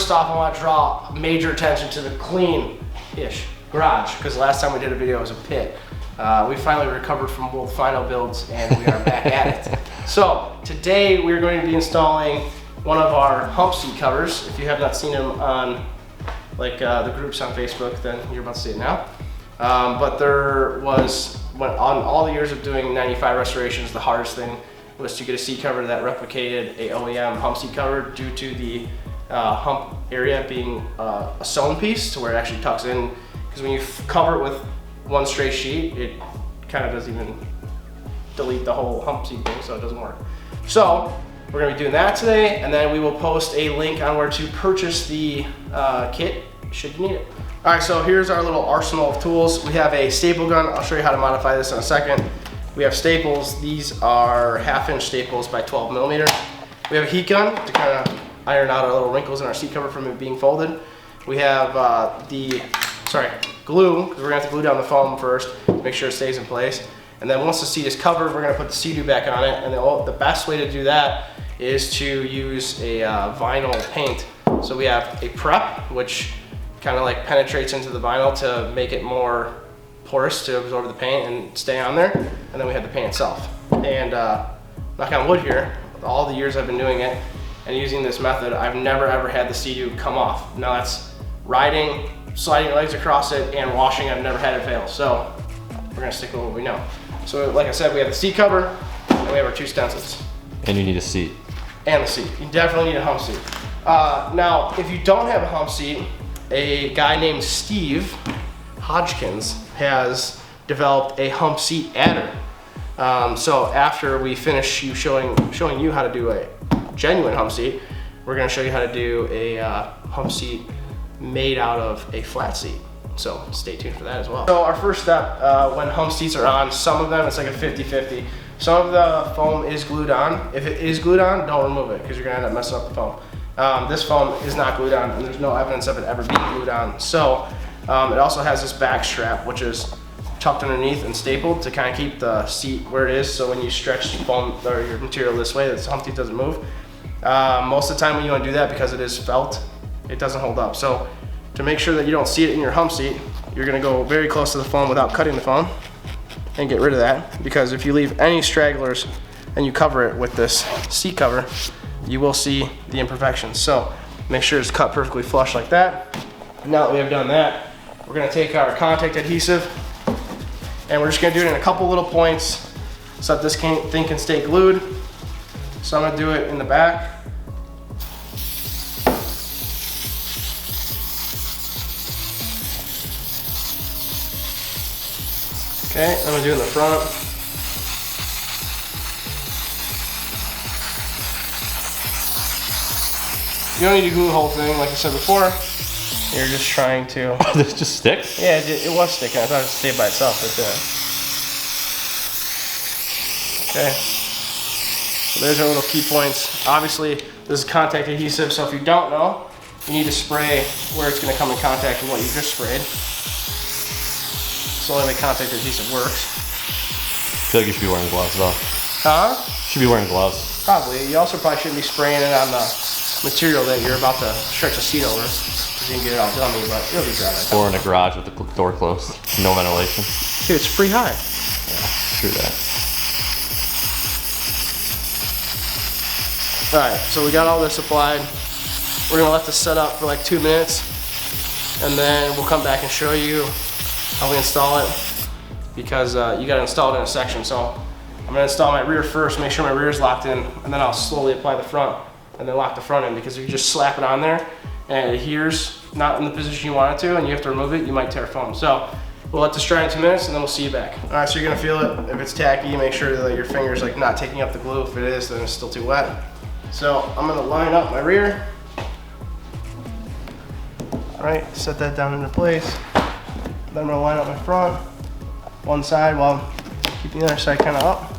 first off, I want to draw major attention to the clean-ish garage, because last time we did a video it was a pit. We finally recovered from both final builds and we are back at it. So today we're going to be installing one of our hump seat covers. If you have not seen them on the groups on Facebook, then you're about to see it now. But there was, on all the years of doing 95 restorations, the hardest thing was to get a seat cover that replicated a OEM hump seat cover due to the hump area being a sewn piece to where it actually tucks in. Because when you cover it with one straight sheet, it kind of doesn't even delete the whole hump seat thing, so it doesn't work. So we're gonna be doing that today, and then we will post a link on where to purchase the kit should you need it. All right, so here's our little arsenal of tools. We have a staple gun. I'll show you how to modify this in a second. We have staples. These are 1/2-inch staples by 12 millimeter. We have a heat gun to kind of iron out our little wrinkles in our seat cover from it being folded. We have glue, because we're gonna have to glue down the foam first to make sure it stays in place. And then once the seat is covered, we're gonna put the Sea-Doo back on it. And the best way to do that is to use a vinyl paint. So we have a prep, which kind of like penetrates into the vinyl to make it more porous to absorb the paint and stay on there. And then we have the paint itself. And knock on wood here, all the years I've been doing it and using this method, I've never ever had the Sea-Doo come off. Now that's riding, sliding your legs across it, and washing. I've never had it fail. So we're gonna stick with what we know. So like I said, we have the seat cover and we have our 2 stencils. And you need a seat. And the seat. You definitely need a hump seat. Now, if you don't have a hump seat, a guy named Steve Hodgkins has developed a hump seat adder. So after we finish showing you how to do a genuine hump seat, we're gonna show you how to do a hump seat made out of a flat seat. So stay tuned for that as well. So our first step, when hump seats are on, some of them it's like a 50-50. Some of the foam is glued on. If it is glued on, don't remove it because you're gonna end up messing up the foam. This foam is not glued on, and there's no evidence of it ever being glued on. So it also has this back strap, which is tucked underneath and stapled to kind of keep the seat where it is. So when you stretch foam or your material this way, the hump seat doesn't move. Most of the time when you want to do that, because it is felt, it doesn't hold up. So to make sure that you don't see it in your hump seat, you're gonna go very close to the foam without cutting the foam and get rid of that. Because if you leave any stragglers and you cover it with this seat cover, you will see the imperfections. So make sure it's cut perfectly flush like that. Now that we have done that, we're gonna take our contact adhesive and we're just gonna do it in a couple little points so that this thing can stay glued. So I'm gonna do it in the back. Okay, I'm gonna do it in the front. You don't need to glue the whole thing, like I said before. You're just trying to... Did it just stick? Yeah, it was sticking. I thought it stayed by itself, but okay. So there's our little key points. Obviously, this is contact adhesive, so if you don't know, you need to spray where it's gonna come in contact with what you just sprayed. So the only way contact adhesive works. I feel like you should be wearing gloves though. Huh? Should be wearing gloves. Probably. You also probably shouldn't be spraying it on the material that you're about to stretch a seat over. Because you can get it all dummy, but it'll be dry. Or in a garage with the door closed. No ventilation. Dude, it's pretty high. Yeah, true that. Alright, so we got all this applied. We're gonna let this set up for like 2 minutes. And then we'll come back and show you how we install it. Because you gotta install it in a section. So I'm gonna install my rear first, make sure my rear is locked in, and then I'll slowly apply the front and then lock the front in, because if you just slap it on there and it adheres not in the position you want it to and you have to remove it, you might tear foam. So we'll let this dry in 2 minutes and then we'll see you back. All right, so you're gonna feel it. If it's tacky, make sure that your finger's like not taking up the glue. If it is, then it's still too wet. So I'm gonna line up my rear. All right, set that down into place. Then I'm gonna line up my front, one side while keeping the other side kind of up.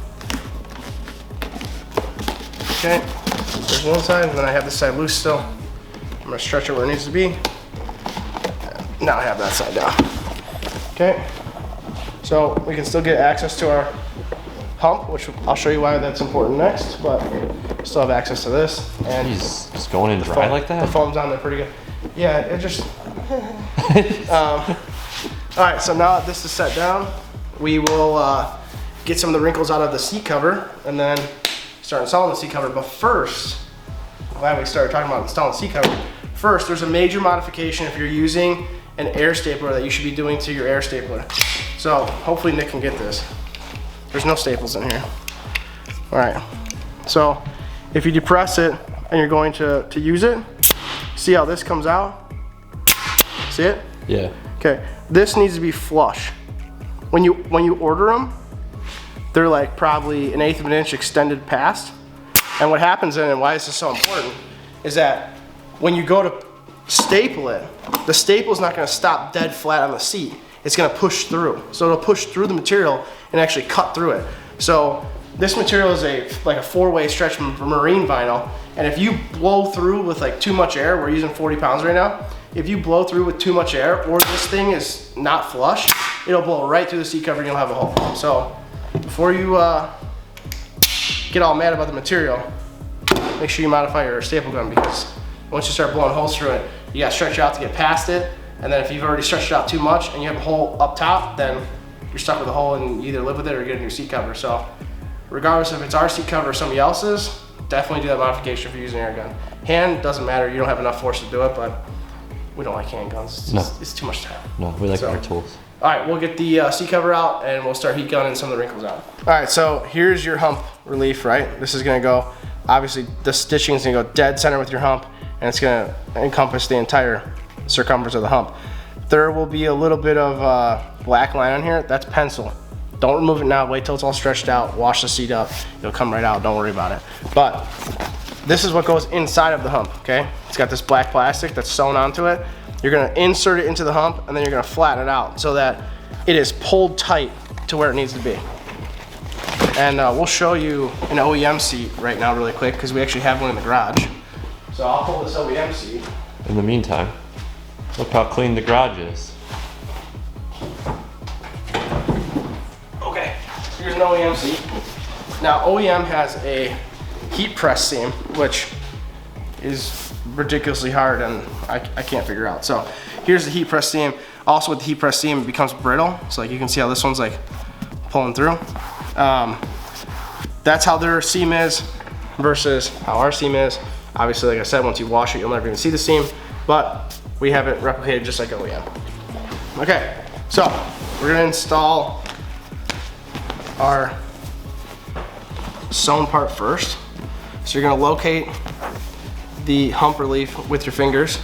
Okay, there's one side, and then I have this side loose still. I'm gonna stretch it where it needs to be. Now I have that side down. Okay, so we can still get access to our hump, which I'll show you why that's important next, but still have access to this. And He's just going in dry like that? The foam's on there pretty good. Yeah, it just... all right, so now that this is set down, we will get some of the wrinkles out of the seat cover and then start installing the seat cover. But first, glad we started talking about installing the seat cover. First, there's a major modification if you're using an air stapler that you should be doing to your air stapler. So hopefully Nick can get this. There's no staples in here. All right, so if you depress it and you're going to use it, see how this comes out? See it? Yeah. Okay, this needs to be flush. When you order them, they're like probably 1/8 of an inch extended past. And what happens then, and why this is so important, is that when you go to staple it, the staple is not going to stop dead flat on the seat. It's going to push through. So it'll push through the material and actually cut through it. So this material is like a 4-way stretch marine vinyl. And if you blow through with like too much air, we're using 40 pounds right now. If you blow through with too much air, or this thing is not flush, it'll blow right through the seat cover and you'll have a hole. So before you get all mad about the material, make sure you modify your staple gun, because once you start blowing holes through it, you gotta stretch it out to get past it. And then if you've already stretched it out too much and you have a hole up top, then you're stuck with a hole and you either live with it or get a new seat cover. So regardless if it's our seat cover or somebody else's, definitely do that modification if you're using an air gun. Hand, doesn't matter, you don't have enough force to do it, but we don't like handguns. It's too much time. No, we like our tools. All right, we'll get the seat cover out and we'll start heat gunning some of the wrinkles out. All right, so here's your hump relief, right? This is gonna go, obviously the stitching is gonna go dead center with your hump, and it's gonna encompass the entire circumference of the hump. There will be a little bit of black line on here, that's pencil. Don't remove it now, wait till it's all stretched out, wash the seat up, it'll come right out, don't worry about it. But this is what goes inside of the hump, okay? It's got this black plastic that's sewn onto it. You're gonna insert it into the hump and then you're gonna flatten it out so that it is pulled tight to where it needs to be. And we'll show you an OEM seat right now really quick, because we actually have one in the garage. So I'll pull this OEM seat. In the meantime, look how clean the garage is. Okay, here's an OEM seat. Now OEM has a heat press seam, which is ridiculously hard and I can't figure out. So here's the heat press seam. Also with the heat press seam, it becomes brittle. So like you can see how this one's like pulling through. That's how their seam is versus how our seam is. Obviously, like I said, once you wash it, you'll never even see the seam, but we have it replicated just like OEM. Okay, so we're gonna install our sewn part first. So you're gonna locate the hump relief with your fingers.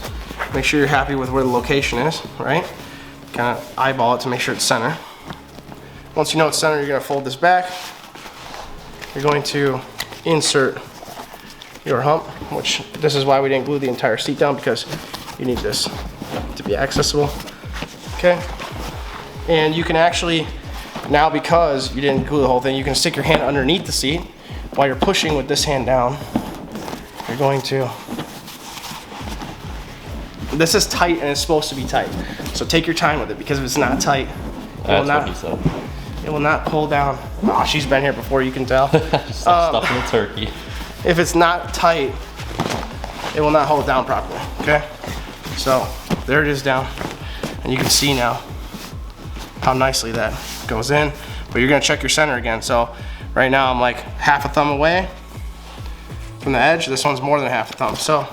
Make sure you're happy with where the location is, right? Kind of eyeball it to make sure it's center. Once you know it's center, you're gonna fold this back. You're going to insert your hump, which this is why we didn't glue the entire seat down, because you need this to be accessible, okay? And you can actually, now because you didn't glue the whole thing, you can stick your hand underneath the seat while you're pushing with this hand down. You're going to, this is tight and it's supposed to be tight. So take your time with it, because if it's not tight, it will not pull down. Oh, she's been here before, you can tell. Stuffing the turkey. If it's not tight, it will not hold down properly, okay? So there it is down. And you can see now how nicely that goes in, but you're gonna check your center again. So right now I'm like half a thumb away from the edge. This one's more than half a thumb. So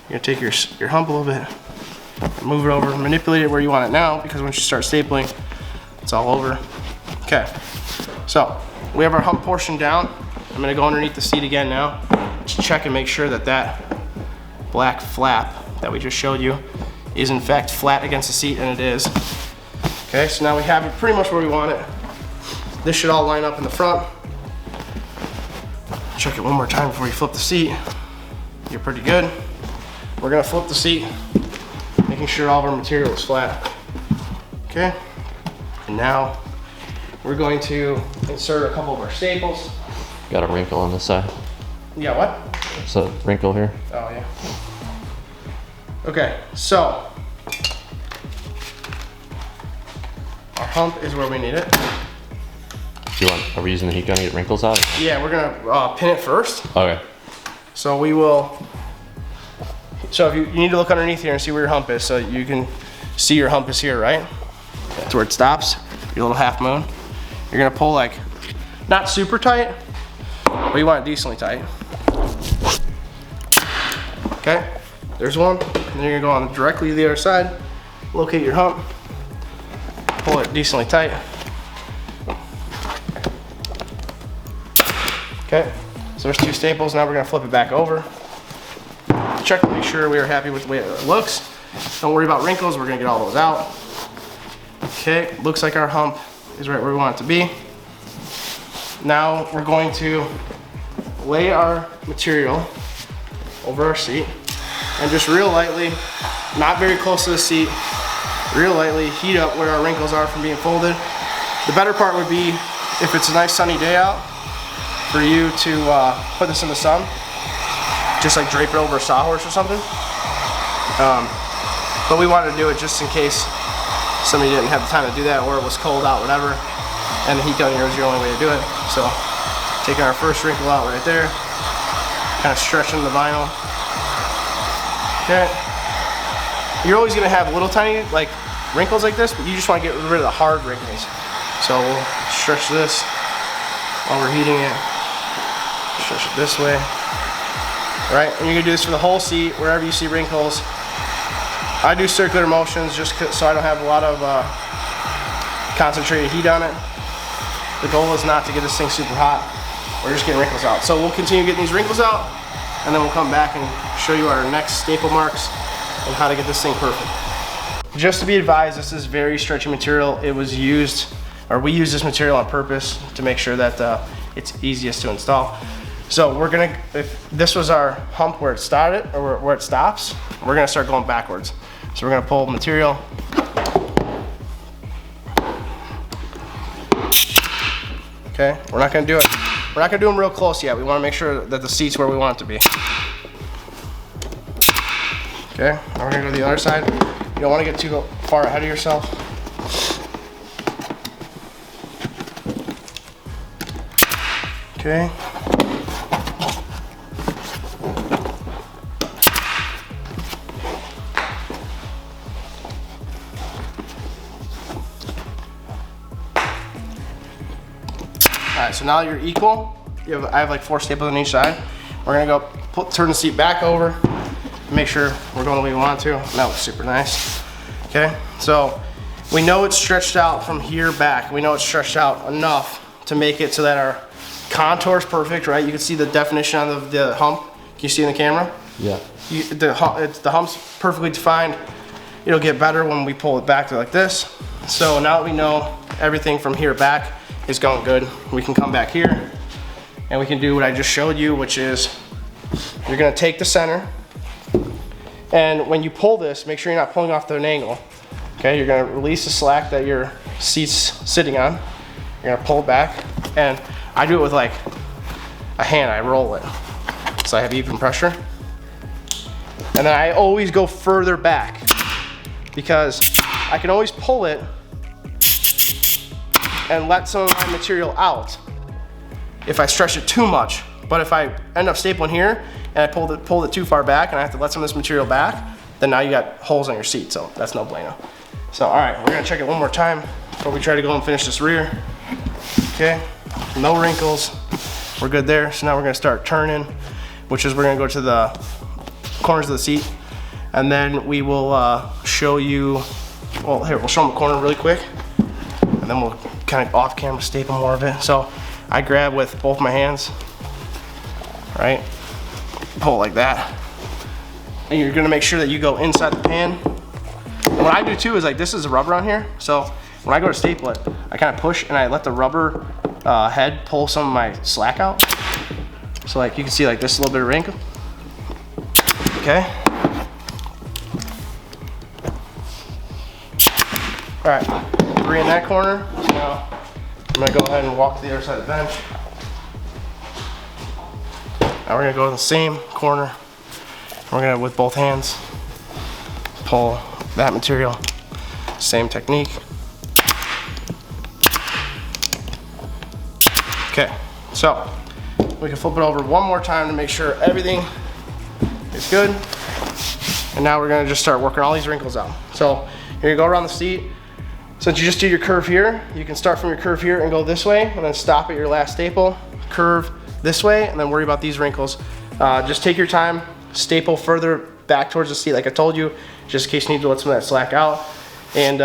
you're gonna take your hump a little bit, move it over, manipulate it where you want it now, because once you start stapling, it's all over. Okay, so we have our hump portion down. I'm gonna go underneath the seat again now, just check and make sure that that black flap that we just showed you is in fact flat against the seat, and it is. Okay, so now we have it pretty much where we want it. This should all line up in the front. Check it one more time before you flip the seat. You're pretty good. We're gonna flip the seat, making sure all of our material is flat. Okay, and now we're going to insert a couple of our staples. Got a wrinkle on this side. Yeah, what? There's a wrinkle here. Oh, yeah. Okay, so our hump is where we need it. Do you want a reason that he's gonna get wrinkles out? Yeah, we're gonna pin it first. Okay. So we will, so if you need to look underneath here and see where your hump is, so you can see your hump is here, right? That's where it stops, your little half moon. You're gonna pull like, not super tight, but you want it decently tight. Okay, there's one. And then you're gonna go on directly to the other side, locate your hump, pull it decently tight. Okay, so there's 2 staples. Now we're gonna flip it back over. Check to make sure we are happy with the way it looks. Don't worry about wrinkles, we're gonna get all those out. Okay, looks like our hump is right where we want it to be. Now we're going to lay our material over our seat and just real lightly, not very close to the seat, real lightly heat up where our wrinkles are from being folded. The better part would be if it's a nice sunny day out for you to put this in the sun, just like drape it over a sawhorse or something. But we wanted to do it just in case somebody didn't have the time to do that or it was cold out, whatever, and the heat gun here was the only way to do it. So taking our first wrinkle out right there, kind of stretching the vinyl. Okay. You're always gonna have little tiny like wrinkles like this, but you just want to get rid of the hard wrinkles. So we'll stretch this while we're heating it. Stretch it this way. All right, and you're gonna do this for the whole seat, wherever you see wrinkles. I do circular motions just so I don't have a lot of concentrated heat on it. The goal is not to get this thing super hot. We're just getting wrinkles out. So we'll continue getting these wrinkles out, and then we'll come back and show you our next staple marks and how to get this thing perfect. Just to be advised, this is very stretchy material. It was used, or we use this material on purpose to make sure that it's easiest to install. So we're gonna, if this was our hump where it started, or where it stops, we're gonna start going backwards. So we're gonna pull material. Okay, we're not gonna do them real close yet. We wanna make sure that the seat's where we want it to be. Okay, now we're gonna go to the other side. You don't wanna get too far ahead of yourself. Okay. Alright, so now you're equal. I have like 4 staples on each side. We're gonna go turn the seat back over, make sure we're going the way we want to. That looks super nice. Okay, so we know it's stretched out from here back. We know it's stretched out enough to make it so that our contour is perfect, right? You can see the definition on the hump. Can you see in the camera? Yeah. The hump's perfectly defined. It'll get better when we pull it back to like this. So now that we know everything from here back is going good, we can come back here and we can do what I just showed you, which is you're gonna take the center, and when you pull this, make sure you're not pulling off at an angle. Okay, you're gonna release the slack that your seat's sitting on. You're gonna pull it back, and I do it with like a hand, I roll it. So I have even pressure. And then I always go further back because I can always pull it and let some of my material out if I stretch it too much. But if I end up stapling here and I pulled it too far back and I have to let some of this material back, then now you got holes on your seat, so that's no bueno. So all right, we're gonna check it one more time before we try to go and finish this rear. Okay, no wrinkles, we're good there. So now we're gonna start turning, which is we're gonna go to the corners of the seat, and then we will show you, well here, we'll show them the corner really quick, and then we'll kind of off camera staple more of it. So I grab with both my hands, right? Pull it like that. And you're gonna make sure that you go inside the pan. And what I do too is like, this is a rubber on here. So when I go to staple it, I kind of push and I let the rubber head pull some of my slack out. So like you can see like this little bit of wrinkle. Okay. All right, 3 in that corner. So now I'm gonna go ahead and walk to the other side of the bench. Now we're gonna go to the same corner. We're gonna, with both hands, pull that material. Same technique. Okay, so we can flip it over one more time to make sure everything is good. And now we're gonna just start working all these wrinkles out. So you're gonna go around the seat. Since you just do your curve here, you can start from your curve here and go this way, and then stop at your last staple, curve this way, and then worry about these wrinkles. Just take your time, staple further back towards the seat like I told you, just in case you need to let some of that slack out. And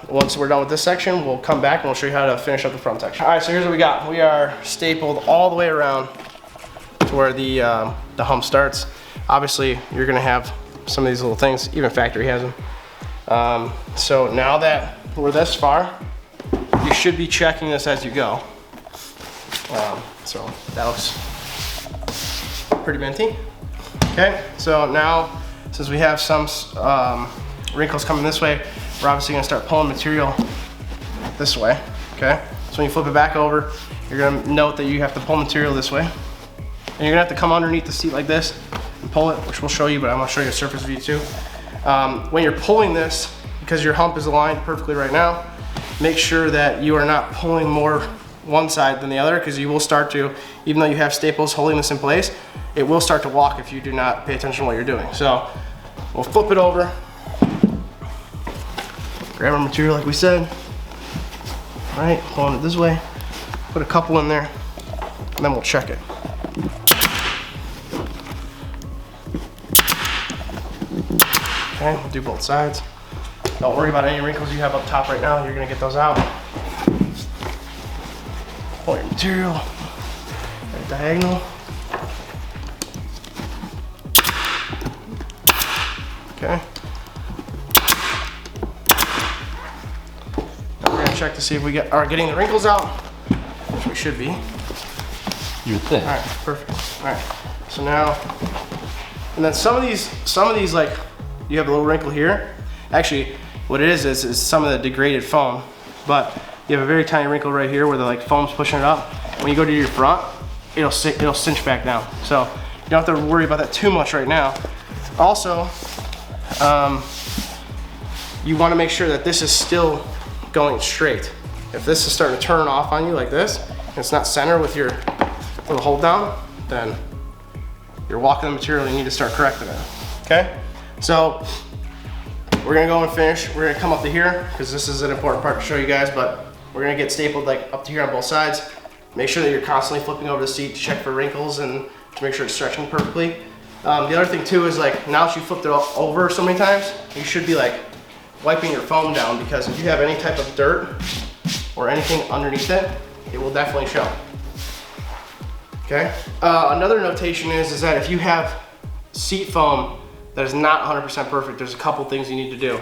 once we're done with this section, we'll come back and we'll show you how to finish up the front section. All right, so here's what we got. We are stapled all the way around to where the hump starts. Obviously, you're gonna have some of these little things, even factory has them. So now that we're this far, you should be checking this as you go. So that looks pretty minty. Okay, so now since we have some wrinkles coming this way, we're obviously gonna start pulling material this way, okay? So when you flip it back over, you're gonna note that you have to pull material this way. And you're gonna have to come underneath the seat like this and pull it, which we'll show you, but I'm gonna show you a surface view too. When you're pulling this, because your hump is aligned perfectly right now, make sure that you are not pulling more one side than the other, because you will start to, even though you have staples holding this in place, it will start to walk if you do not pay attention to what you're doing. So we'll flip it over, grab our material like we said, all right, pulling it this way, put a couple in there, and then we'll check it. Okay, we'll do both sides. Don't worry about any wrinkles you have up top right now. You're gonna get those out. Pull your material at diagonal. Okay. Now we're gonna check to see if we are getting the wrinkles out, which we should be. You think? All right, perfect. All right. So now, and then some of these like, you have a little wrinkle here. Actually, what it is some of the degraded foam, but you have a very tiny wrinkle right here where the like foam's pushing it up. When you go to your front, it'll cinch back down. So you don't have to worry about that too much right now. Also, you want to make sure that this is still going straight. If this is starting to turn off on you like this, and it's not center with your little hold down, then you're walking the material and you need to start correcting it. Okay? So we're gonna go and finish. We're gonna come up to here because this is an important part to show you guys, but we're gonna get stapled like up to here on both sides. Make sure that you're constantly flipping over the seat to check for wrinkles and to make sure it's stretching perfectly. The other thing too is like, now that you flipped it over so many times, you should be like wiping your foam down, because if you have any type of dirt or anything underneath it, it will definitely show. Okay. Another notation is that if you have seat foam that is not 100% perfect, there's a couple things you need to do.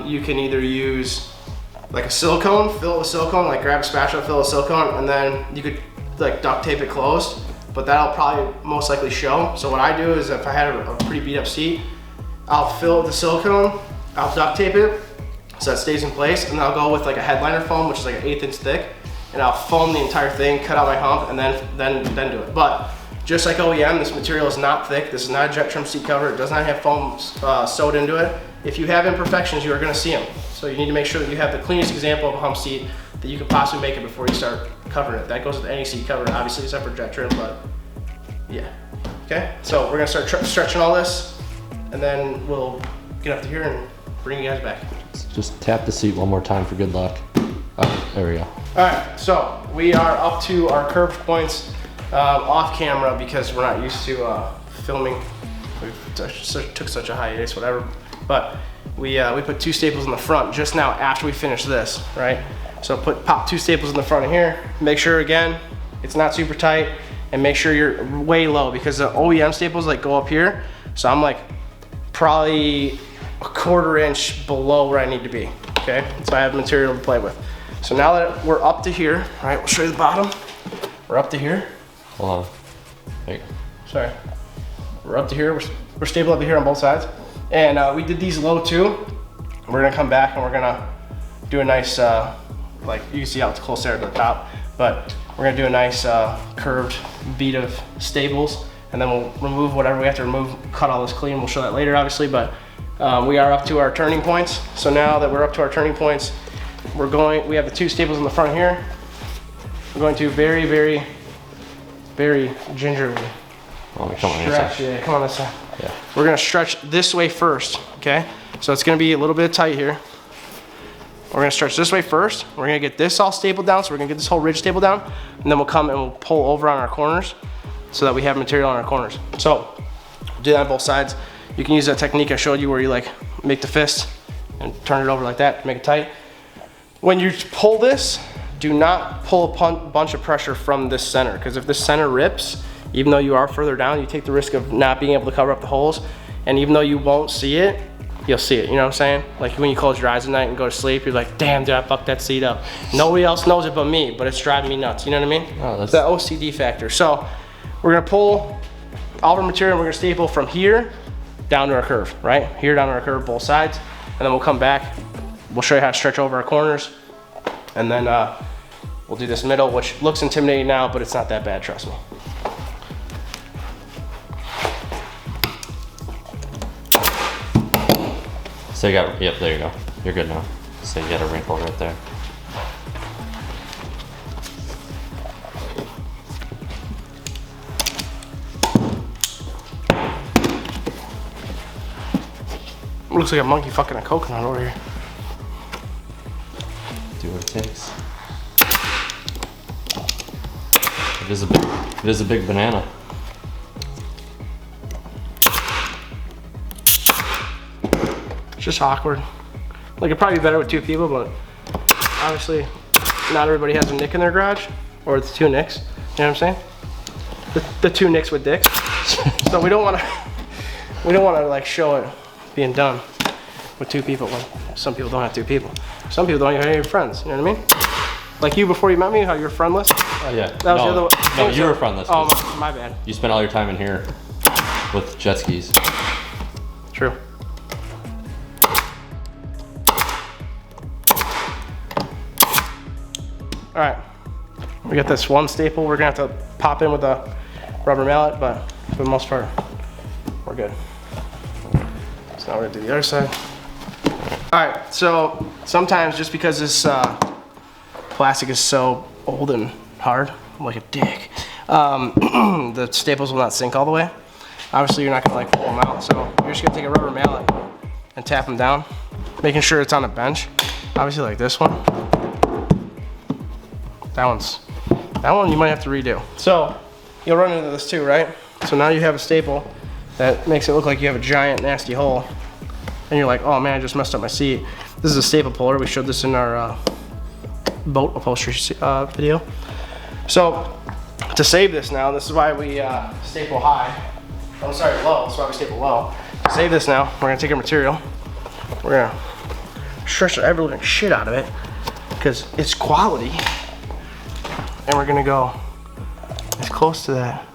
You can either use like a silicone, fill it with silicone, like grab a spatula, fill it with silicone, and then you could like duct tape it closed, but that'll probably most likely show. So what I do is, if I had a pretty beat up seat, I'll fill it with the silicone, I'll duct tape it so that stays in place, and then I'll go with like a headliner foam, which is like an 1/8 inch thick, and I'll foam the entire thing, cut out my hump, and then do it. But just like OEM, this material is not thick. This is not a jet trim seat cover. It does not have foam sewed into it. If you have imperfections, you are gonna see them. So you need to make sure that you have the cleanest example of a hump seat that you could possibly make it before you start covering it. That goes with any seat cover, obviously, except for jet trim, but yeah. Okay, so we're gonna start stretching all this, and then we'll get up to here and bring you guys back. Just tap the seat one more time for good luck. Oh, there we go. All right, so we are up to our curved points off camera because we're not used to filming. We took such a hiatus, whatever. But we put 2 staples in the front just now after we finished this, right? So pop 2 staples in the front of here. Make sure, again, it's not super tight, and make sure you're way low, because the OEM staples like go up here. So I'm like probably a 1/4 inch below where I need to be, okay? So I have material to play with. So now that we're up to here, all right, we'll show you the bottom. We're up to here. Hold on. Hey. Sorry. We're up to here. We're stapled up to here on both sides. And we did these low too. We're gonna come back and we're gonna do a nice, like you can see how it's close there to the top, but we're gonna do a nice curved bead of staples, and then we'll remove whatever we have to remove, cut all this clean. We'll show that later, obviously, but we are up to our turning points. So now that we're up to our turning points, we have the 2 staples in the front here. I'm going to very, very, very gingerly stretch. Yeah, come on this side. Yeah. We're gonna stretch this way first, okay? So it's gonna be a little bit tight here. We're gonna stretch this way first. We're gonna get this all stapled down, so we're gonna get this whole ridge stapled down, and then we'll come and we'll pull over on our corners so that we have material on our corners. So, do that on both sides. You can use that technique I showed you where you like make the fist and turn it over like that to make it tight. When you pull this, do not pull a bunch of pressure from this center, because if this center rips, even though you are further down, you take the risk of not being able to cover up the holes, and even though you won't see it, you'll see it, you know what I'm saying? Like when you close your eyes at night and go to sleep, you're like, damn, dude, I fucked that seat up. Nobody else knows it but me, but it's driving me nuts, you know what I mean? Oh, that's the OCD factor. So we're gonna pull all of our material and we're gonna staple from here down to our curve, right? Here down to our curve, both sides, and then we'll come back. We'll show you how to stretch over our corners, and then we'll do this middle, which looks intimidating now, but it's not that bad, trust me. So you got, yep, there you go. You're good now. So you got a wrinkle right there. Looks like a monkey fucking a coconut over here. Do what it takes. It is a big banana. It's just awkward. Like, it'd probably be better with two people, but obviously not everybody has a nick in their garage, or it's two nicks. You know what I'm saying? The two nicks with dicks. So we don't want to like show it being done with two people when some people don't have two people. Some people don't even have any friends. You know what I mean? Like you before you met me, how you're friendless. Oh yeah. That was the other one. No, you were friendless. Oh, my bad. You spent all your time in here with jet skis. True. All right, we got this one staple. We're gonna have to pop in with a rubber mallet, but for the most part, we're good. So now we're gonna do the other side. All right, so sometimes just because this plastic is so old and hard, I'm like a dick, the staples will not sink all the way. Obviously, you're not gonna like pull them out, so you're just gonna take a rubber mallet and tap them down, making sure it's on a bench. Obviously, like this one. That one you might have to redo. So you'll run into this too, right? So now you have a staple that makes it look like you have a giant nasty hole, and you're like, oh man, I just messed up my seat. This is a staple puller. We showed this in our boat upholstery video. So to save this now, this is why we staple high. I'm sorry, low. That's why we staple low. To save this now, we're gonna take our material. We're gonna stretch the ever living shit out of it because it's quality. And we're gonna go as close to that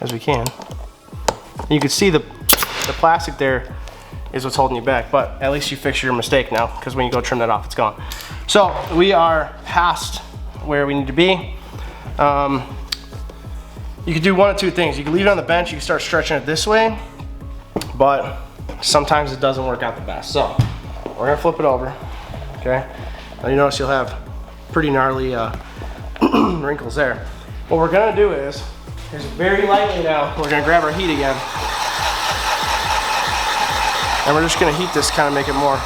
as we can. And you can see the plastic there is what's holding you back, but at least you fixed your mistake now, because when you go trim that off, it's gone. So we are past where we need to be. You could do one of two things. You can leave it on the bench, you can start stretching it this way, but sometimes it doesn't work out the best. So we're gonna flip it over, okay? Now you notice you'll have pretty gnarly wrinkles there. What we're gonna do is very lightly now, we're gonna grab our heat again. And we're just gonna heat this, kind of make it more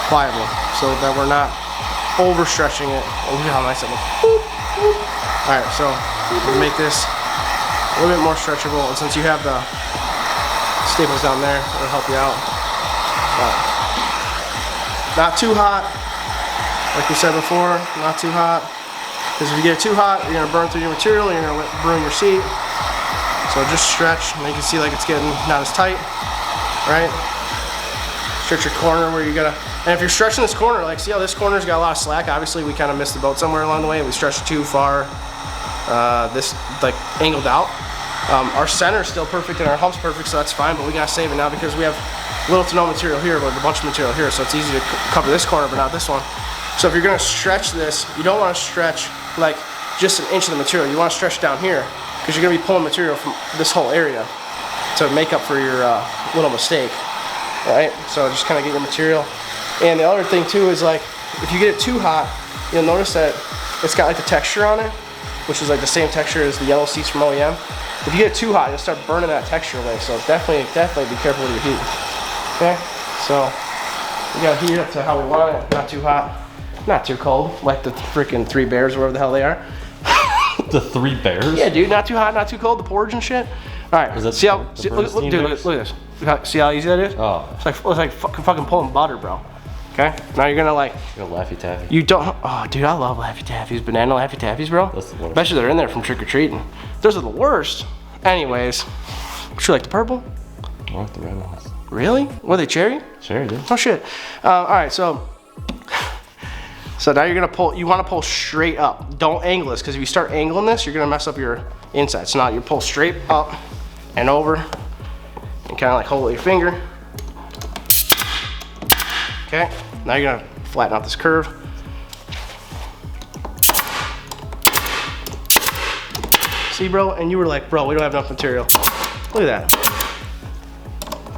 pliable so that we're not overstretching it. Oh, look at how nice it looks. All right, so we'll make this a little bit more stretchable. And since you have the staples down there, it'll help you out. Not too hot, like we said before, not too hot. Because if you get it too hot, you're gonna burn through your material, you're gonna ruin your seat. So just stretch, and you can see like it's getting not as tight, right? Stretch your corner where you gotta, and if you're stretching this corner, like see how this corner's got a lot of slack? Obviously we kind of missed the boat somewhere along the way. We stretched it too far, this like angled out. Our center's still perfect and our hump's perfect, so that's fine, but we gotta save it now because we have little to no material here, but a bunch of material here, so it's easy to cover this corner, but not this one. So if you're gonna stretch this, you don't wanna stretch like just an inch of the material. You wanna stretch down here because you're gonna be pulling material from this whole area to make up for your little mistake, right? So just kind of get your material. And the other thing too is like, if you get it too hot, you'll notice that it's got like the texture on it, which is like the same texture as the yellow seats from OEM. If you get it too hot, you'll start burning that texture away. So definitely be careful with your heat. Okay, so we gotta heat it up to how we want it. Not too hot, not too cold, like the freaking Three Bears, wherever the hell they are. The Three Bears? Yeah, dude, not too hot, not too cold. The porridge and shit. All right, Is that see how? Look at this. See how easy that is? Oh. It's like fucking pulling butter, bro. Okay, now you're gonna like. You're Laffy Taffy. You don't. Oh, dude, I love Laffy Taffies, banana Laffy Taffies, bro. That's the worst. Especially they're in there from trick or treating. Those are the worst. Anyways, would you like the purple? I like the red ones. Really? Were they cherry? Cherry, dude. Oh shit. All right, so now you're gonna pull. You want to pull straight up. Don't angle this, because if you start angling this, you're gonna mess up your inside. So now you pull straight up and over, and kind of like hold it with your finger. Okay. Now you're gonna flatten out this curve. See, bro? And you were like, bro, we don't have enough material. Look at that.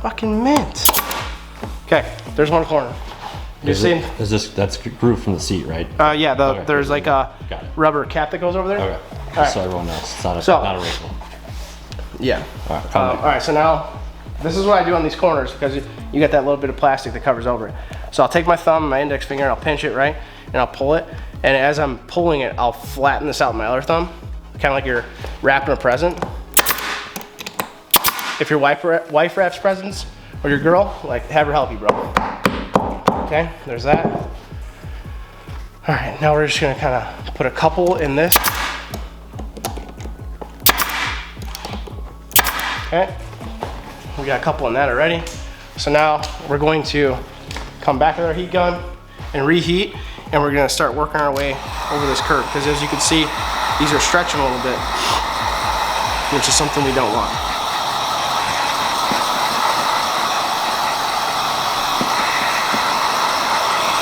Fucking mint. Okay, there's one corner. That's groove from the seat, right? Yeah, Okay. there's like a Got it. rubber cap that goes over there. Okay. All right. So everyone knows, it's not a wrinkle. Yeah. All right, All right, so now, this is what I do on these corners, because you got that little bit of plastic that covers over it. So I'll take my thumb and my index finger and I'll pinch it, right? And I'll pull it. And as I'm pulling it, I'll flatten this out with my other thumb, kind of like you're wrapping a present. If your wife wraps presents, or your girl, like, have her help you, bro. Okay, there's that. All right, now we're just gonna kind of put a couple in this. Okay, we got a couple in that already. So now we're going to come back with our heat gun and reheat, and we're gonna start working our way over this curve, because as you can see, these are stretching a little bit, which is something we don't want.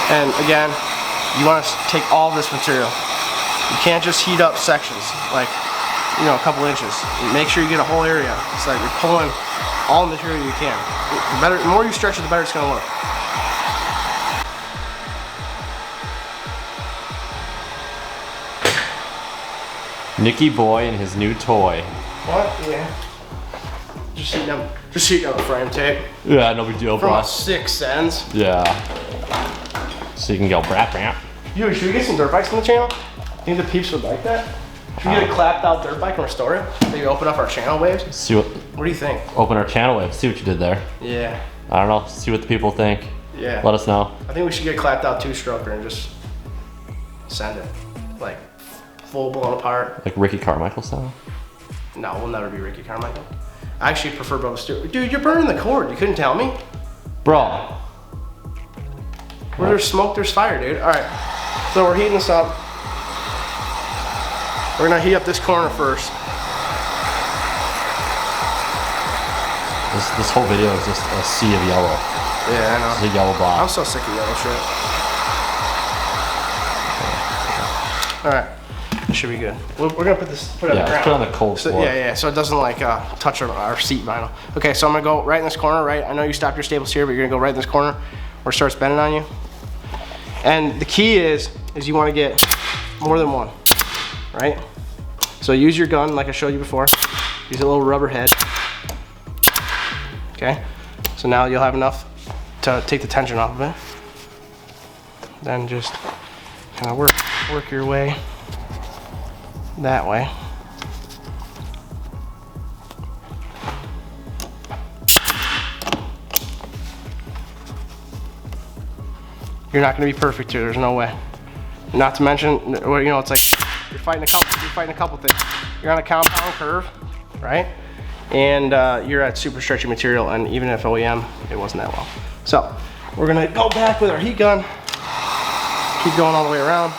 And again, you want to take all this material. You can't just heat up sections, like, you know, a couple inches. Make sure you get a whole area. It's like you're pulling all the material you can. The more you stretch it, the better it's gonna look. Nicky Boy and his new toy. What? Yeah. Just heat up the frame tape. Yeah, no big deal, For bro. about 6 cents. Yeah. So you can go brap brap. Yo, should we get some dirt bikes on the channel? Think the peeps would like that? Should we get a clapped out dirt bike and restore it? Maybe open up our channel waves? See what? What do you think? Open our channel wave. See what you did there. Yeah. I don't know. See what the people think. Yeah. Let us know. I think we should get a clapped out 2-stroker and just send it. Like, full blown apart. Like Ricky Carmichael style. No, we'll never be Ricky Carmichael. I actually prefer Bubba Stewart. Dude, you're burning the cord. You couldn't tell me? Bro. Where there's smoke, there's fire, dude. All right. So we're heating this up. We're gonna heat up this corner first. This whole video is just a sea of yellow. Yeah, I know. It's a yellow block. I'm so sick of yellow shit. All right, this should be good. We're gonna put it on the ground. Let's put it on the cold floor. Yeah, so it doesn't like touch our seat vinyl. Okay, so I'm gonna go right in this corner, right? I know you stopped your staples here, but you're gonna go right in this corner where it starts bending on you. And the key is you wanna get more than one, right? So use your gun like I showed you before. Use a little rubber head. Okay, so now you'll have enough to take the tension off of it. Then just kind of work your way that way. You're not going to be perfect here. There's no way. Not to mention, you know, it's like you're fighting a couple things. You're on a compound curve, right? And you're at super stretchy material, and even if OEM, it wasn't that well. So we're gonna go back with our heat gun, keep going all the way around,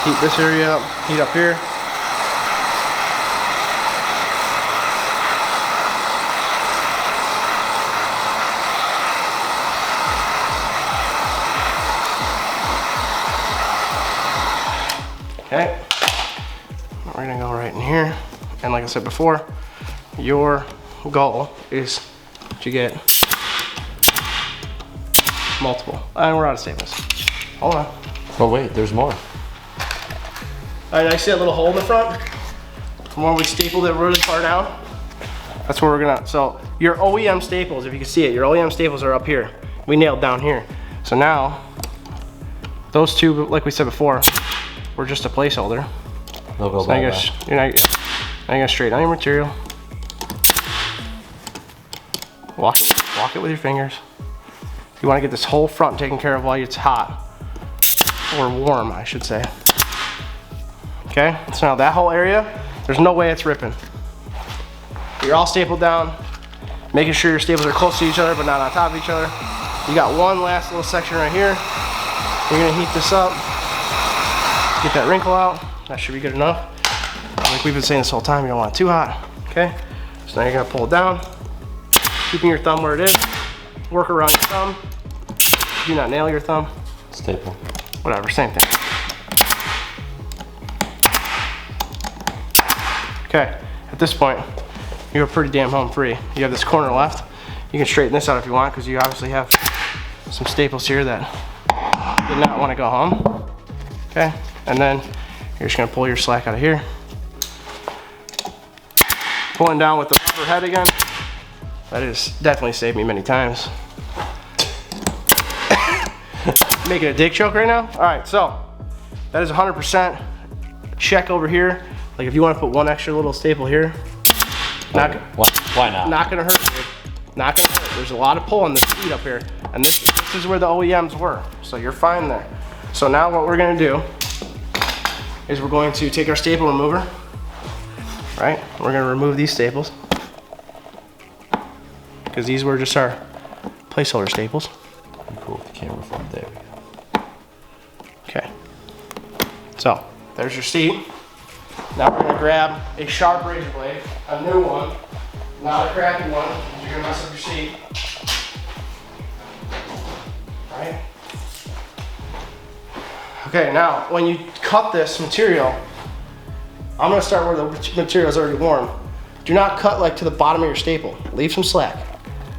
heat this area up, heat up here. Okay, we're gonna go right in here, and like I said before, your goal is to get multiple. And we're out of staples. Hold on. Oh wait, there's more. All right, I see that little hole in the front from where we stapled it really far down. That's where we're gonna, so your OEM staples, if you can see it, your OEM staples are up here. We nailed down here. So now, those two, like we said before, were just a placeholder. They'll go So by now you're gonna straighten out your material. Walk it with your fingers. You wanna get this whole front taken care of while it's hot. Or warm, I should say. Okay, so now that whole area, there's no way it's ripping. You're all stapled down, making sure your staples are close to each other but not on top of each other. You got one last little section right here. We're gonna heat this up, get that wrinkle out. That should be good enough. Like we've been saying this whole time, you don't want it too hot, okay? So now you're gonna pull it down, keeping your thumb where it is. Work around your thumb. Do not nail your thumb. Staple. Whatever, same thing. Okay, at this point, you're pretty damn home free. You have this corner left. You can straighten this out if you want, because you obviously have some staples here that did not want to go home. Okay, and then you're just gonna pull your slack out of here. Pulling down with the rubber head again. That has definitely saved me many times. Making a dick joke right now? All right, so that is 100%. Check over here. Like if you want to put one extra little staple here, why not? Not gonna hurt, dude. Not gonna hurt. There's a lot of pull on this seat up here, and this is where the OEMs were, so you're fine there. So now what we're gonna do is we're going to take our staple remover, right? We're gonna remove these staples because these were just our placeholder staples. Cool with the camera front there. Okay. So there's your seat. Now we're gonna grab a sharp razor blade, a new one, not a crappy one, because you're gonna mess up your seat. Right? Okay, now when you cut this material, I'm gonna start where the material is already warm. Do not cut like to the bottom of your staple. Leave some slack.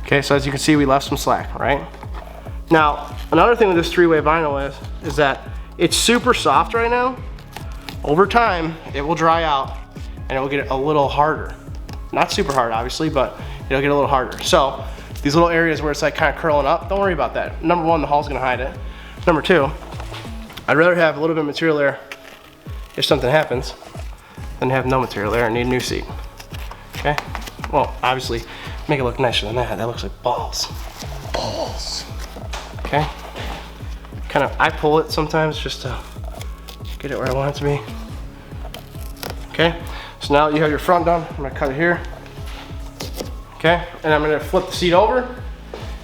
Okay, so as you can see, we left some slack, right? Now, another thing with this three-way vinyl is that it's super soft right now. Over time, it will dry out and it will get a little harder. Not super hard, obviously, but it'll get a little harder. So, these little areas where it's like kind of curling up, don't worry about that. Number one, the hull's gonna hide it. Number two, I'd rather have a little bit of material there if something happens than have no material there and need a new seat. Okay? Well, obviously, make it look nicer than that. That looks like balls. Balls. Okay? Kind of, I pull it sometimes just to get it where I want it to be. Okay? So now that you have your front done, I'm gonna cut it here. Okay? And I'm gonna flip the seat over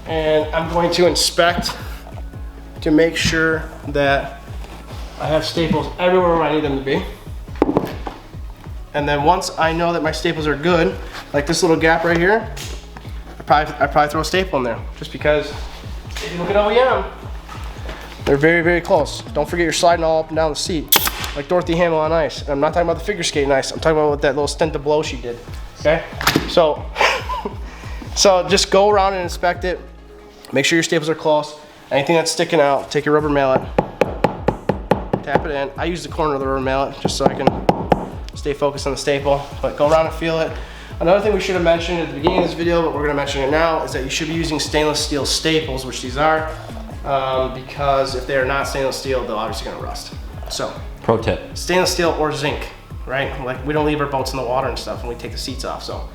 and I'm going to inspect to make sure that I have staples everywhere where I need them to be. And then once I know that my staples are good, like this little gap right here, I probably throw a staple in there, just because if you look at OEM, they're very, very close. Don't forget you're sliding all up and down the seat, like Dorothy Hamill on ice. And I'm not talking about the figure skating ice, I'm talking about what that little stint of blow she did, okay? So, so just go around and inspect it. Make sure your staples are close. Anything that's sticking out, take your rubber mallet, tap it in. I use the corner of the rubber mallet just so I can stay focused on the staple, but go around and feel it. Another thing we should have mentioned at the beginning of this video, but we're gonna mention it now, is that you should be using stainless steel staples, which these are, because if they are not stainless steel, they're obviously gonna rust. So, pro tip. Stainless steel or zinc, right? Like we don't leave our boats in the water and stuff when we take the seats off, so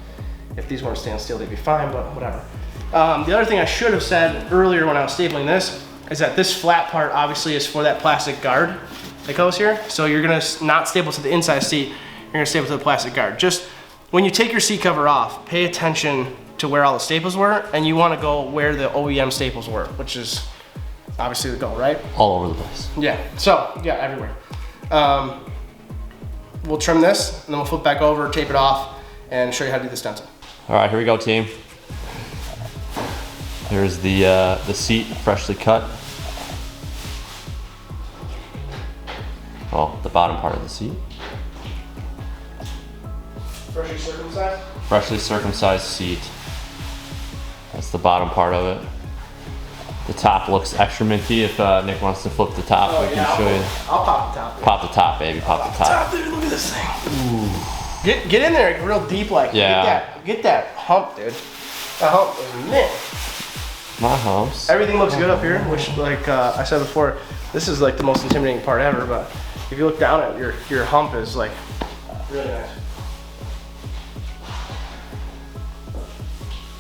if these weren't stainless steel, they'd be fine, but whatever. The other thing I should have said earlier when I was stapling this is that this flat part obviously is for that plastic guard that goes here. So you're gonna not staple to the inside seat, you're gonna staple to the plastic guard. Just when you take your seat cover off, pay attention to where all the staples were, and you wanna go where the OEM staples were, which is obviously the goal, right? All over the place. Yeah, so, yeah, everywhere. We'll trim this, and then we'll flip back over, tape it off, and show you how to do the stencil. All right, here we go, team. Here's the seat freshly cut. Well, the bottom part of the seat. Freshly circumcised? Freshly circumcised seat. That's the bottom part of it. The top looks extra minty. If Nick wants to flip the top, we can show you. I'll pop the top. Pop the top, baby. Pop the top. Dude, look at this thing. Ooh. Get in there, real deep, like. Yeah. Get that hump, dude. That hump is mint. My humps. Everything looks good up here, which, like I said before, this is like the most intimidating part ever. But if you look down at your hump is like really nice.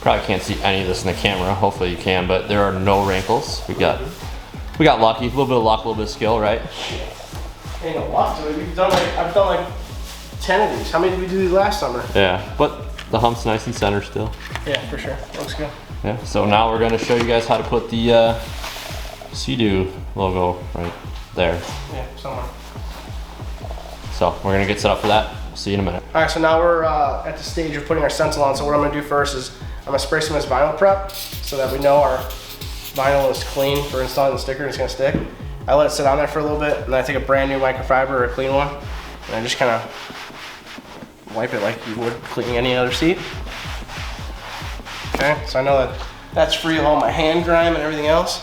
Probably can't see any of this in the camera. Hopefully you can, but there are no wrinkles. We got lucky. A little bit of luck, a little bit of skill, right? Ain't no luck to it. I've done like 10 of these. How many did we do last summer? Yeah, but the hump's nice and center still. Yeah, for sure. Looks good. Yeah. So now we're gonna show you guys how to put the Sea-Doo logo right there. Yeah, somewhere. So we're gonna get set up for that. We'll see you in a minute. All right, so now we're at the stage of putting our stencil on. So what I'm gonna do first is I'm gonna spray some of this vinyl prep so that we know our vinyl is clean for installing the sticker and it's gonna stick. I let it sit on there for a little bit, and then I take a brand new microfiber or a clean one, and I just kind of wipe it like you would cleaning any other seat. Okay, so I know that that's free of all my hand grime and everything else.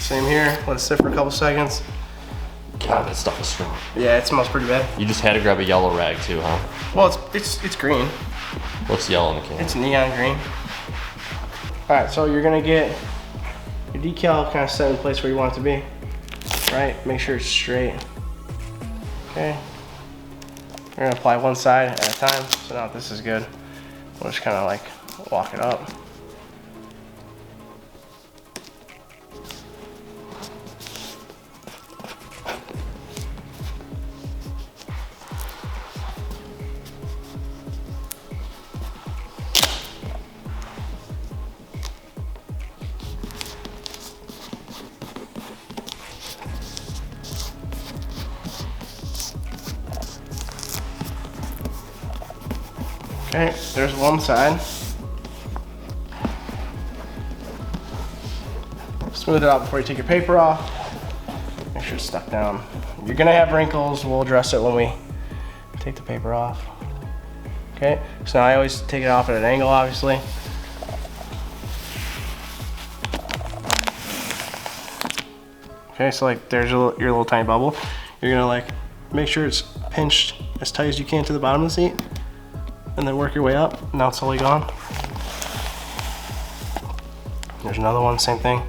Same here, let it sit for a couple seconds. God, that stuff is strong. Yeah, it smells pretty bad. You just had to grab a yellow rag too, huh? Well, it's green. Looks yellow in the can. It's neon green. All right, so you're gonna get your decal kind of set in place where you want it to be. Right, make sure it's straight. Okay. We're gonna apply one side at a time. So now this is good. We'll just kind of like walk it up. Okay, there's one side. Smooth it out before you take your paper off. Make sure it's stuck down. You're gonna have wrinkles. We'll address it when we take the paper off. Okay, so now I always take it off at an angle, obviously. Okay, so like there's your little tiny bubble. You're gonna like make sure it's pinched as tight as you can to the bottom of the seat, and then work your way up. Now it's totally gone. There's another one, same thing.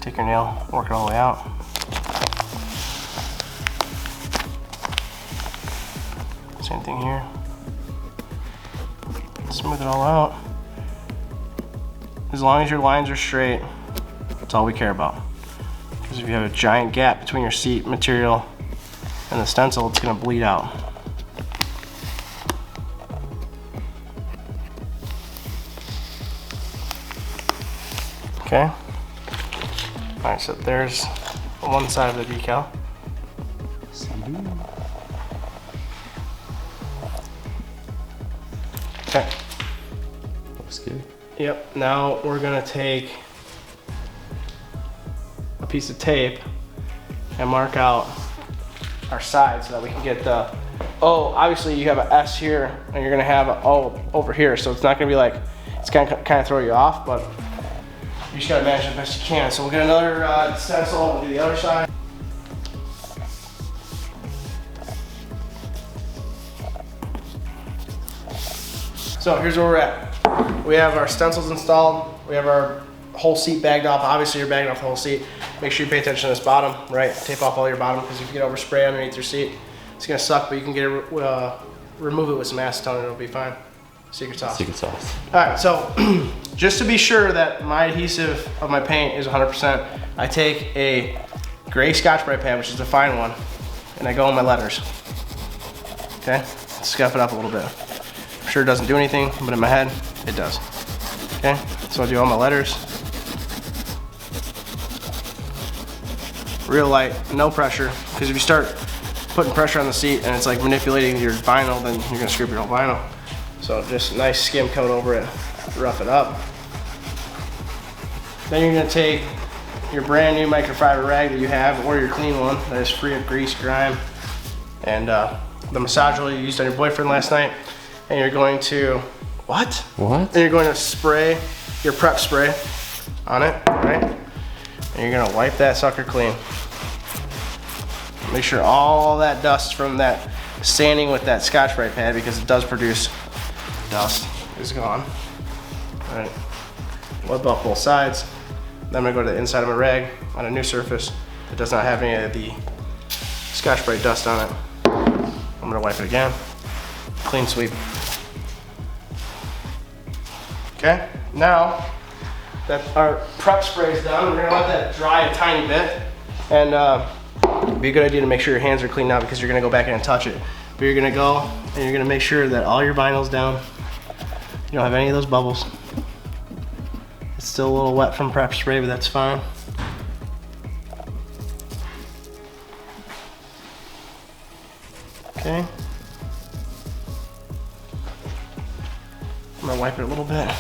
Take your nail, work it all the way out. Same thing here. Smooth it all out. As long as your lines are straight, that's all we care about. Because if you have a giant gap between your seat material and the stencil, it's gonna bleed out. Okay. All right, so there's one side of the decal. Okay. Looks good. Yep, now we're gonna take a piece of tape and mark out our side so that we can get the O. Obviously you have an S here and you're gonna have an O over here, so it's not gonna be like, it's gonna kind of throw you off, but you just gotta manage it the best you can. So we'll get another stencil and we'll do the other side. So here's where we're at. We have our stencils installed. We have our whole seat bagged off. Obviously you're bagging off the whole seat. Make sure you pay attention to this bottom, right? Tape off all your bottom, because if you get overspray underneath your seat, it's gonna suck, but you can get it, remove it with some acetone and it'll be fine. Secret sauce. Secret sauce. All right, so just to be sure that my adhesive of my paint is 100%, I take a gray Scotch-Brite pen, which is the fine one, and I go on my letters. Okay, scuff it up a little bit. I'm sure it doesn't do anything, but in my head, it does. Okay, so I do all my letters. Real light, no pressure, because if you start putting pressure on the seat and it's like manipulating your vinyl, then you're gonna scrape your whole vinyl. So just a nice skim coat over it, rough it up. Then you're gonna take your brand new microfiber rag that you have, or your clean one that is free of grease, grime, and the massage oil you used on your boyfriend last night, and you're going to, what? What? And you're going to spray your prep spray on it, right? And you're gonna wipe that sucker clean. Make sure all that dust from that sanding with that Scotch-Brite pad, because it does produce dust, is gone. All right, wipe off both sides. Then I'm gonna go to the inside of my rag on a new surface that does not have any of the Scotch-Brite dust on it. I'm gonna wipe it again. Clean sweep. Okay, now that our prep spray is done, we're gonna let that dry a tiny bit. And it'd be a good idea to make sure your hands are clean now, because you're gonna go back in and touch it. But you're gonna go and you're gonna make sure that all your vinyl's down. You don't have any of those bubbles. It's still a little wet from prep spray, but that's fine. Okay. I'm gonna wipe it a little bit.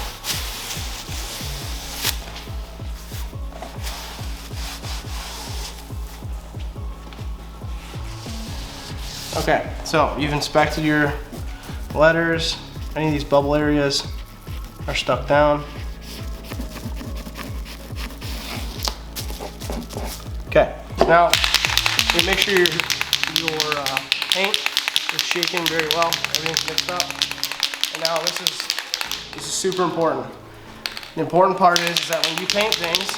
Okay, so you've inspected your letters. Any of these bubble areas are stuck down. Okay, now you make sure your paint is shaking very well. Everything's mixed up. And now this is super important. The important part is that when you paint things,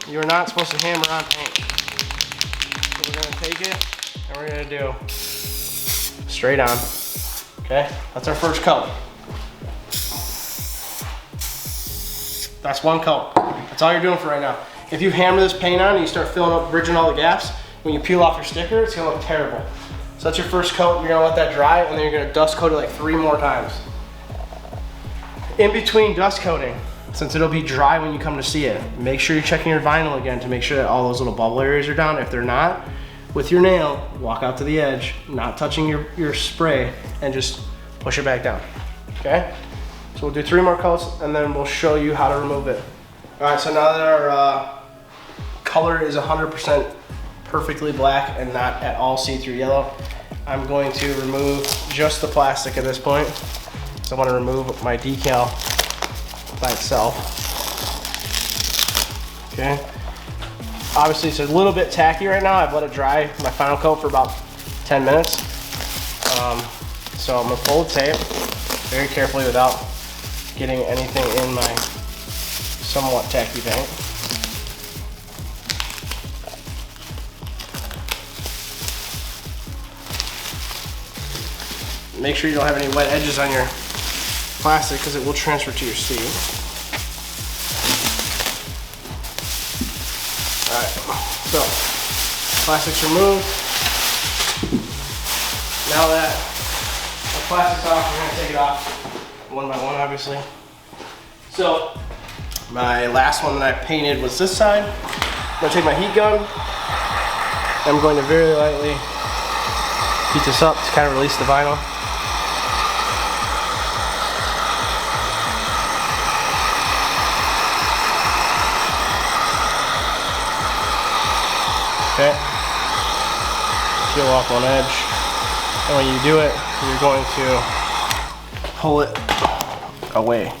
you're not supposed to hammer on paint. So we're gonna take it and we're gonna do straight on. Okay, that's our first coat. That's one coat. That's all you're doing for right now. If you hammer this paint on and you start filling up, bridging all the gaps, when you peel off your sticker, it's gonna look terrible. So that's your first coat. You're gonna let that dry, and then you're gonna dust coat it like 3 more times. In between dust coating, since it'll be dry when you come to see it, make sure you're checking your vinyl again to make sure that all those little bubble areas are down. If they're not, with your nail, walk out to the edge, not touching your spray, and just push it back down, okay? So we'll do 3 more coats, and then we'll show you how to remove it. All right, so now that our color is 100% perfectly black and not at all see-through yellow, I'm going to remove just the plastic at this point. So I want to remove my decal by itself. Okay. Obviously it's a little bit tacky right now. I've let it dry my final coat for about 10 minutes. So I'm gonna pull the tape very carefully without getting anything in my somewhat tacky paint. Make sure you don't have any wet edges on your plastic, because it will transfer to your sleeve. Alright, so plastic's removed. Now that the plastic's off, we're gonna take it off one by one, obviously. So my last one that I painted was this side. I'm gonna take my heat gun. I'm going to very lightly heat this up to kind of release the vinyl. Okay, peel off one edge, and when you do it, you're going to pull it away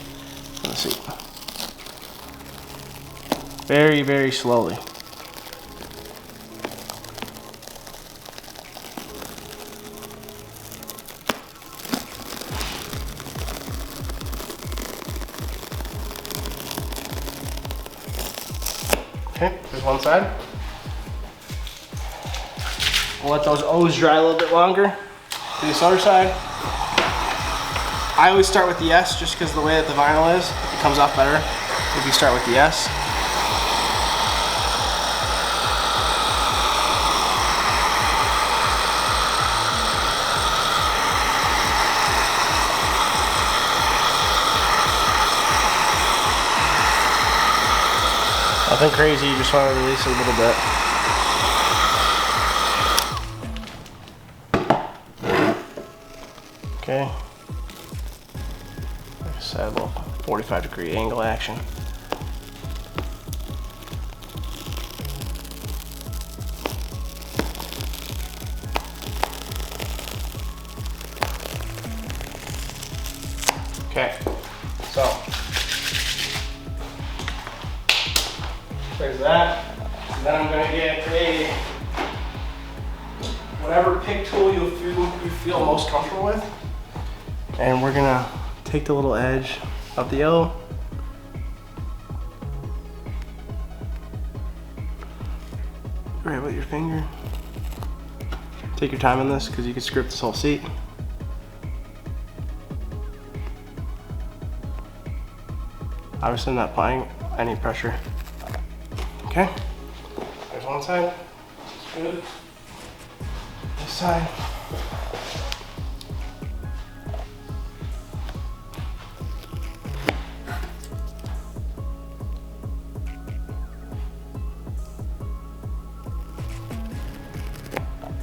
from the seat. Very, very slowly. Okay, there's one side. We'll let those O's dry a little bit longer. Do this other side. I always start with the S just because of the way that the vinyl is. It comes off better if you start with the S. Nothing crazy, you just want to release it a little bit. Okay, like I said, a little 45-degree angle action. Okay, so whatever pick tool you feel most comfortable with. And we're gonna take the little edge of the yellow. Right with your finger. Take your time on this because you can script this whole seat. Obviously I'm not applying any pressure. Okay, there's one side. Good. This side.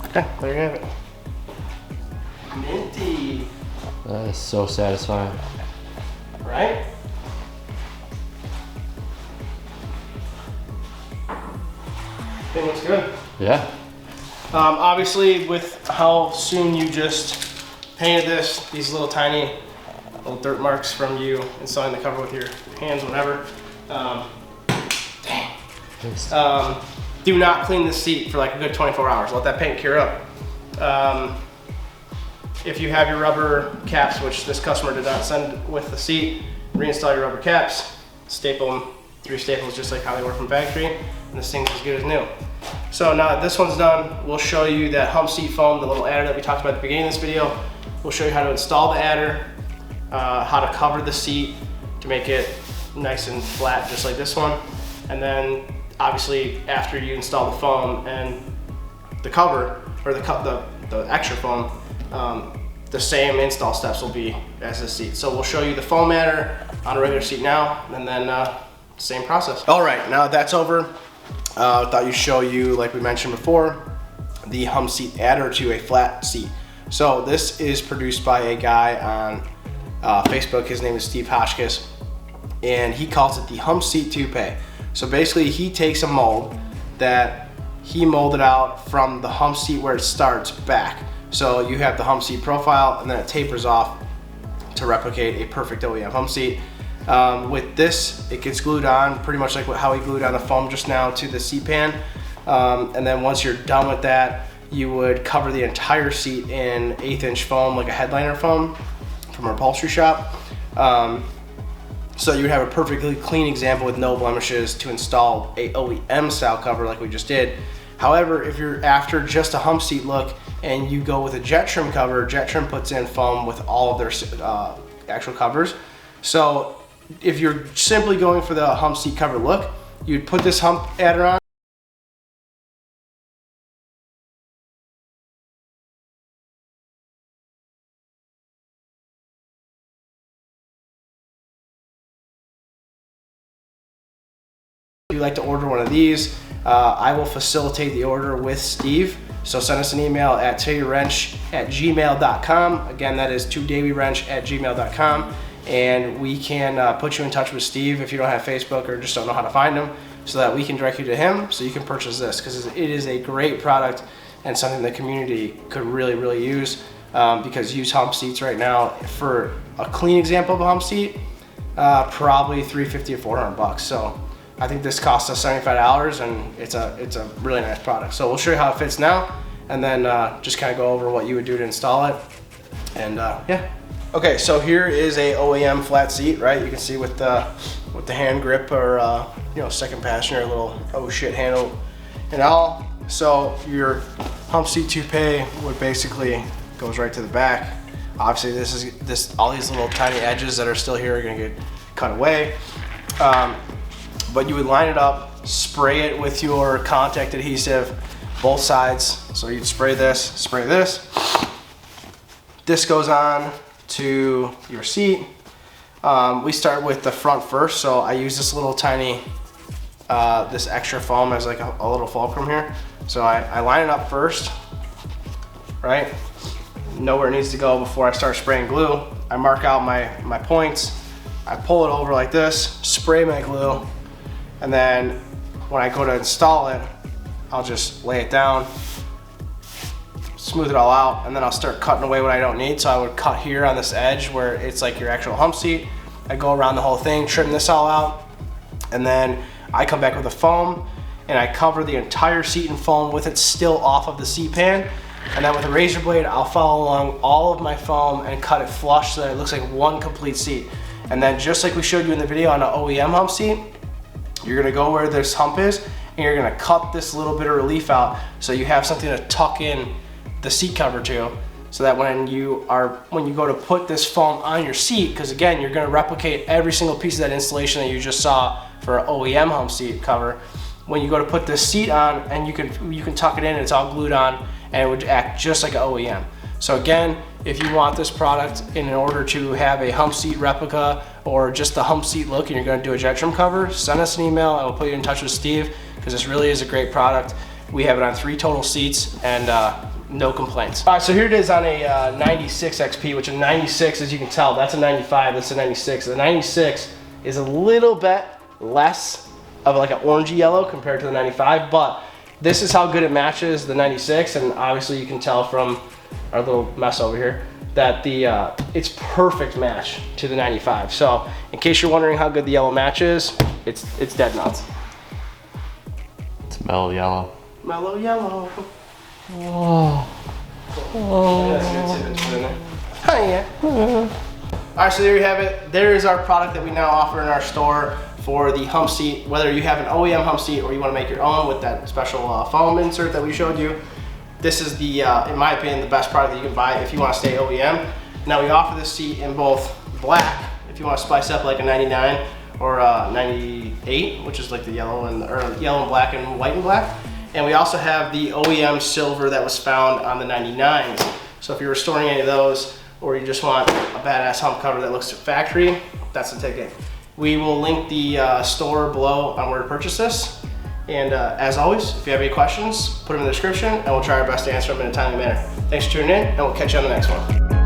Okay, there you have it. Minty. That is so satisfying. Right? I think looks good. Yeah. Obviously, with how soon you just painted this, these little tiny little dirt marks from you installing the cover with your hands, whatever. Do not clean the seat for like a good 24 hours. Let that paint cure up. If you have your rubber caps, which this customer did not send with the seat, reinstall your rubber caps, staple them, 3 staples just like how they were from factory, and this thing's as good as new. So now that this one's done, we'll show you that hump seat foam, the little adder that we talked about at the beginning of this video. We'll show you how to install the adder, how to cover the seat to make it nice and flat just like this one, and then obviously after you install the foam and the cover, or the extra foam, the same install steps will be as this seat. So we'll show you the foam adder on a regular seat now, and then same process. All right, now that's over. I thought you'd show you, like we mentioned before, the hump seat adder to a flat seat. So this is produced by a guy on Facebook. His name is Steve Hotchkiss, and he calls it the hump seat toupee. So basically he takes a mold that he molded out from the hump seat where it starts back. So you have the hump seat profile, and then it tapers off to replicate a perfect OEM hump seat. With this, it gets glued on pretty much like how we glued on the foam just now to the seat pan. And then once you're done with that, you would cover the entire seat in 1/8 inch foam, like a headliner foam from our upholstery shop. So you would have a perfectly clean example with no blemishes to install a OEM style cover like we just did. However, if you're after just a hump seat look and you go with a jet trim cover, jet trim puts in foam with all of their actual covers. So if you're simply going for the hump seat cover look, you'd put this hump adder on. If you'd like to order one of these, I will facilitate the order with Steve. So send us an email at todayWrench@gmail.com. Again, that is todayWrench@gmail.com. And we can put you in touch with Steve if you don't have Facebook or just don't know how to find him, so that we can direct you to him so you can purchase this, because it is a great product and something the community could really use, because used hump seats right now, for a clean example of a hump seat, probably $350 to $400. So I think this cost us $75, and it's a really nice product. So we'll show you how it fits now, and then just kind of go over what you would do to install it. And yeah. Okay, so here is a OEM flat seat, right? You can see with the hand grip, or second passenger, little oh shit handle and all. So your hump seat toupee would basically goes right to the back. Obviously all these little tiny edges that are still here are gonna get cut away. But you would line it up, spray it with your contact adhesive, both sides. So you'd spray this. This goes on to your seat. We start with the front first, so I use this little tiny, this extra foam as like a little fulcrum here. So I line it up first, right? Know where it needs to go before I start spraying glue. I mark out my points. I pull it over like this, spray my glue, and then when I go to install it, I'll just lay it down, smooth it all out, and then I'll start cutting away what I don't need. So I would cut here on this edge where it's like your actual hump seat. I go around the whole thing, trim this all out, and then I come back with a foam and I cover the entire seat in foam with it still off of the seat pan. And then with a razor blade, I'll follow along all of my foam and cut it flush so that it looks like one complete seat. And then just like we showed you in the video on an OEM hump seat, you're gonna go where this hump is and you're gonna cut this little bit of relief out so you have something to tuck in the seat cover to, so that when you go to put this foam on your seat, because again, you're gonna replicate every single piece of that installation that you just saw for an OEM hump seat cover. When you go to put this seat on, and you can tuck it in and it's all glued on, and it would act just like an OEM. So again, if you want this product in order to have a hump seat replica or just the hump seat look and you're gonna do a jet trim cover, send us an email and we'll put you in touch with Steve, because this really is a great product. We have it on 3 total seats and no complaints. All right, so here it is on a 96 XP, which a 96, as you can tell, that's a 95, that's a 96. The 96 is a little bit less of like an orangey yellow compared to the 95, but this is how good it matches the 96, and obviously you can tell from our little mess over here that it's perfect match to the 95. So in case you're wondering how good the yellow matches, it's dead nuts. It's mellow yellow. Mellow yellow. Oh. Hiya. Alright, so there you have it. There is our product that we now offer in our store for the hump seat. Whether you have an OEM hump seat or you want to make your own with that special foam insert that we showed you, this is the, in my opinion, the best product that you can buy if you want to stay OEM. Now we offer this seat in both black, if you want to spice up like a 99, or 98, which is like the yellow and black and white and black. And we also have the OEM silver that was found on the 99s. So if you're restoring any of those, or you just want a badass hump cover that looks factory, that's the ticket. We will link the store below on where to purchase this. And as always, if you have any questions, put them in the description and we'll try our best to answer them in a timely manner. Thanks for tuning in, and we'll catch you on the next one.